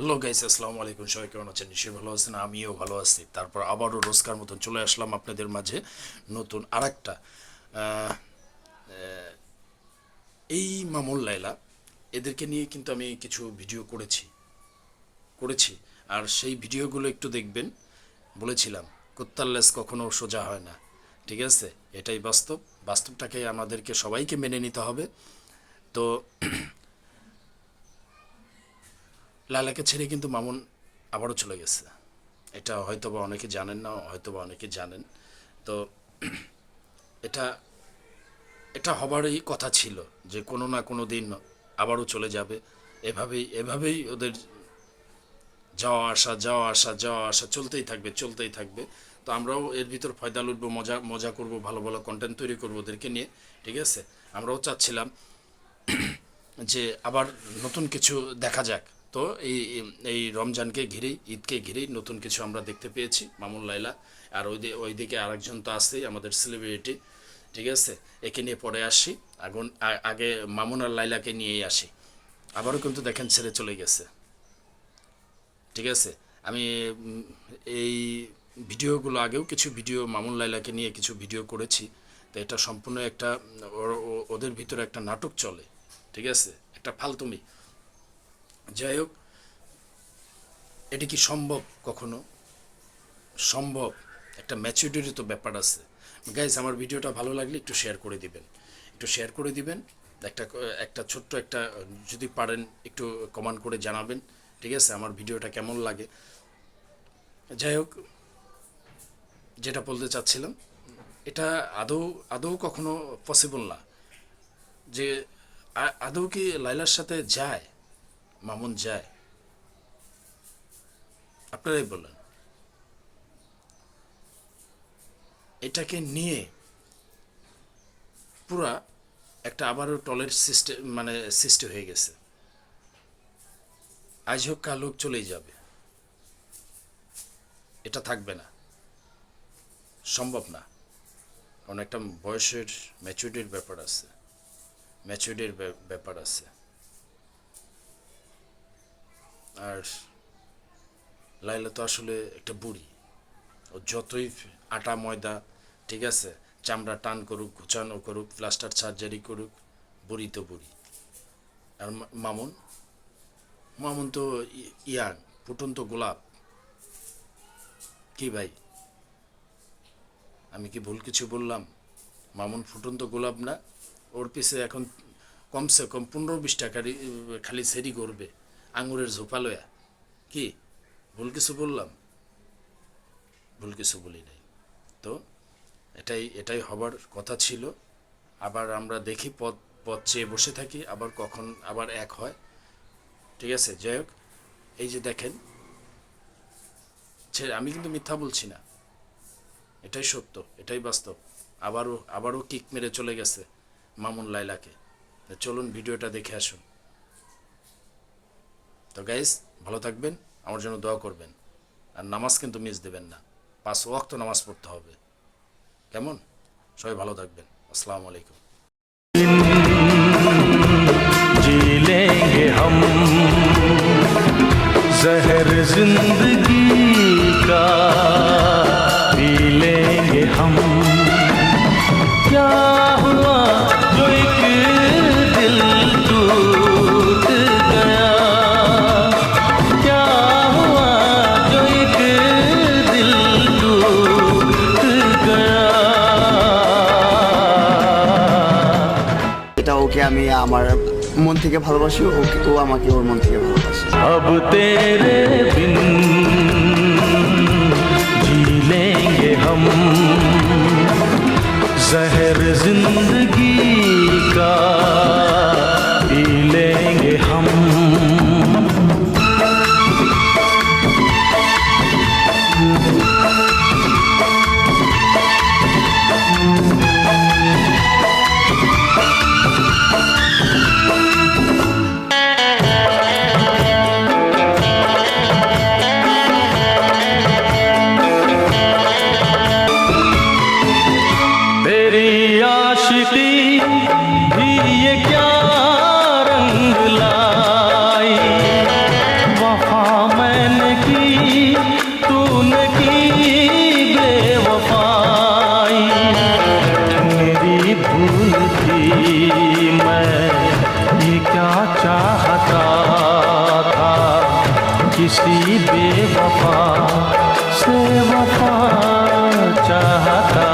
Hello guys, আসসালামু আলাইকুম। সবাই কেমন আছেন? নিশ্চয়ই ভালো আছেন, আমিও ভালো আছি। তারপর আবারও রোজকার মতন চলে আসলাম আপনাদের মাঝে নতুন আরেকটা এই মামুন লায়লা এদেরকে নিয়ে কিন্তু আমি কিছু ভিডিও করেছি আর সেই ভিডিওগুলো একটু দেখবেন। বলেছিলাম কুত্তার লেজ কখনো সোজা হয় না, ঠিক আছে? এটাই বাস্তবটাকে আমাদেরকে সবাইকে মেনে নিতে হবে। তো লায়লাকে ছেড়ে কিন্তু মামুন আবারও চলে গেছে। এটা হয়তোবা অনেকে জানেন না, হয়তোবা অনেকে জানেন। তো এটা এটা হবারই কথা ছিল যে কোনো না কোনো দিন আবারও চলে যাবে। এভাবেই ওদের যাওয়া আসা চলতেই থাকবে। তো আমরাও এর ভিতর ফয়দা লুটবো, মজা মজা করবো, ভালো ভালো কন্টেন্ট তৈরি করবো ওদেরকে নিয়ে, ঠিক আছে? আমরাও চাচ্ছিলাম যে আবার নতুন কিছু দেখা যাক। তো এই এই রমজানকে ঘিরেই, ঈদকে ঘিরেই নতুন কিছু আমরা দেখতে পেয়েছি মামুন লায়লা। আর ওইদিকে আরেকজন তো আছেই আমাদের সেলিব্রিটি, ঠিক আছে? একে নিয়ে পরে আসি। আগে মামুন আর লায়লাকে নিয়েই আসি। আবারও কিন্তু দেখেন ছেড়ে চলে গেছে, ঠিক আছে? আমি এই আগেও কিছু ভিডিও মামুন লায়লাকে নিয়ে কিছু ভিডিও করেছি। তো এটা সম্পূর্ণ একটা ওদের ভিতরে একটা নাটক চলে, ঠিক আছে? একটা ফালতুমি। যাই হোক, এটা কি সম্ভব? কখনো সম্ভব? একটা ম্যাচুরিটির তো ব্যাপার আছে। গাইজ, আমার ভিডিওটা ভালো লাগলে একটু শেয়ার করে দিবেন। একটা একটা ছোট্ট একটা, যদি পারেন একটু কমেন্ট করে জানাবেন, ঠিক আছে, আমার ভিডিওটা কেমন লাগে। যাই হোক, যেটা বলতে চাচ্ছিলাম, এটা আদৌ আদৌ কখনো পসিবল না যে আদৌ কি লাইলার সাথে যায়, মামুন যায়? আপনারাই বলেন। এটাকে নিয়ে পুরা একটা আবারও টলের সিস্টেম, মানে সৃষ্টি হয়ে গেছে। আজ হোক কাল হোক চলেই যাবে, এটা থাকবে না, সম্ভব না। কারণ একটা বয়সের ম্যাচুরিটির ব্যাপার আছে। আর লাইলা তো আসলে একটা বুড়ি। ও যতই আটা ময়দা, ঠিক আছে, চামড়া টান করুক, ঘুচানো করুক, প্লাস্টার সার্জারি করুক, বুড়ি তো বুড়ি। আর মামুন মামুন তো ইয়াং, ফুটন্ত গোলাপ। কি ভাই, আমি কি ভুল কিছু বললাম? মামুন ফুটন্ত গোলাপ না? ওর পিছে এখন কমসে কম 15-20 টাকার খালি সেরি করবে আঙুরের ঝোপা লয়া। কি ভুল কিছু বললাম? ভুল কিছু বলি নাই। তো এটাই হবার কথা ছিল। আবার আমরা দেখি পথ পথ চেয়ে বসে থাকি, আবার কখন আবার এক হয়, ঠিক আছে? যাই হোক, এই যে দেখেন, আমি কিন্তু মিথ্যা বলছি না, এটাই সত্য, এটাই বাস্তব। আবারও কিক মেরে চলে গেছে মামুন লায়লাকে। চলুন ভিডিওটা দেখে আসুন। তো গাইস, ভালো থাকবেন, আমার জন্য দোয়া করবেন। আর নামাজ কিন্তু মিস দেবেন না, 5 ওয়াক্ত নামাজ পড়তে হবে, কেমন? সবাই ভালো থাকবেন। আসসালামু আলাইকুম। जी लेंगे हम जहर जिंदगी का, पी लेंगे हम। क्या हुआ जो एक दिल टूट गया, क्या हुआ जो एक दिल टूट गया। এটা ওকে আমি আমার মন থেকে ভালোবাসি, ও আমাকে ওর মন থেকে ভালোবাসে। अब तेरे बिन जी लेंगे हम जहर जिंदगी का, पी लेंगे हम। किसी बेवफा से वफा चाहता